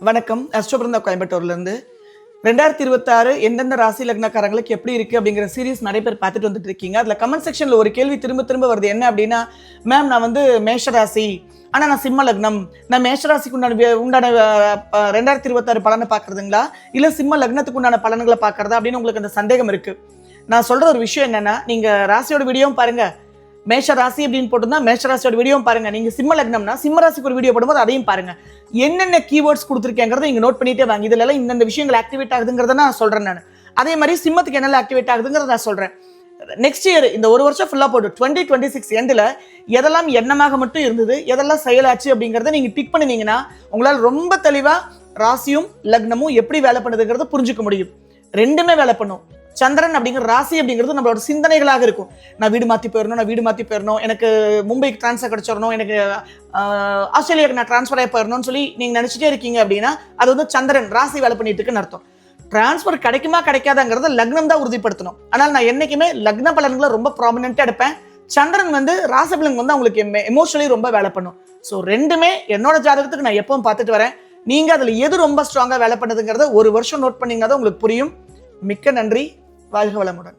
வணக்கம். அஸ்ட்ரோபிருந்தா கோயம்புத்தூர்லேருந்து 2026 எந்தெந்த ராசி லக்னக்காரங்களுக்கு எப்படி இருக்குது அப்படிங்கிற சீரீஸ் நிறைய பேர் பார்த்துட்டு வந்துட்டு இருக்கீங்க. அதில் கமெண்ட் செக்ஷனில் ஒரு கேள்வி திரும்ப திரும்ப வருது. என்ன அப்படின்னா, மேம் நான் வந்து மேஷராசி, ஆனால் நான் சிம்ம லக்னம், நான் மேஷராசிக்கு உண்டான 2026 பலனை பார்க்குறதுங்களா இல்லை சிம்ம லக்னத்துக்கு உண்டான பலன்களை பார்க்குறதா அப்படின்னு உங்களுக்கு அந்த சந்தேகம் இருக்குது. நான் சொல்கிற ஒரு விஷயம் என்னென்னா, நீங்கள் ராசியோட வீடியோவும் பாருங்கள், மேஷ ராசி அப்படின்னு போட்டிருந்தா மேஷ ராசியோட வீடியோவும் பாருங்க. நீங்க சிம்ம லக்னம்னா சிம்ம ராசிக்கு ஒரு வீடியோ போடும்போது அதையும் பாருங்க. என்னென்ன கீவேர்ட்ஸ் கொடுத்துருக்கேங்கிறத நீங்க நோட் பண்ணிட்டே வாங்க. இதுல எல்லாம் இந்த விஷயங்கள் ஆக்டிவேட் ஆகுதுங்கிறத நான் சொல்றேன். நான் அதே மாதிரி சிம்மத்துக்கு என்னெல்லாம் ஆக்டிவேட் ஆகுதுங்கிறத நான் சொல்றேன். நெக்ஸ்ட் இயர் இந்த ஒரு வருஷம் ஃபுல்லா போட்டு 2026 எண்டில் எதெல்லாம் எண்ணமாக மட்டும் இருந்தது, எதெல்லாம் செயலாச்சு அப்படிங்கிறத நீங்க டிக் பண்ணினீங்கன்னா உங்களால் ரொம்ப தெளிவா ராசியும் லக்னமும் எப்படி வேலை பண்ணுதுங்கிறத புரிஞ்சுக்க முடியும். ரெண்டுமே வேலை பண்ணும். சந்திரன் அப்படிங்கிற ராசி அப்படிங்கிறது நம்மளோட சிந்தனைகளாக இருக்கும். நான் வீடு மாற்றி போயிடணும், எனக்கு மும்பைக்கு ட்ரான்ஸ்ஃபர் கிடைச்சிடணும், எனக்கு ஆஸ்திரேலியாவுக்கு நான் ட்ரான்ஸ்ஃபர் ஆகி போயிடணும்னு சொல்லி நீங்கள் நினச்சிட்டே இருக்கீங்க அப்படின்னா அது வந்து சந்திரன் ராசி வேலை பண்ணிட்டு இருக்குன்னு அர்த்தம். ட்ரான்ஸ்ஃபர் கிடைக்குமா கிடைக்காதாங்கிறத லக்னம் தான் உறுதிப்படுத்தணும். ஆனால் நான் என்னைக்குமே லக்ன பலன்களை ரொம்ப ப்ராமினெண்ட்டாக எடுப்பேன். சந்திரன் வந்து ராசி பலன் வந்து அவங்களுக்கு எமோஷனலி ரொம்ப வேலை பண்ணும். ஸோ ரெண்டுமே என்னோட ஜாதகத்துக்கு நான் எப்பவும் பார்த்துட்டு வரேன். நீங்கள் அதில் எது ரொம்ப ஸ்ட்ராங்காக வேலை பண்ணுதுங்கிறத ஒரு வருஷம் நோட் பண்ணிங்கன்னா தான் உங்களுக்கு புரியும். மிக்க நன்றி. வாழ்க வளமுடன்.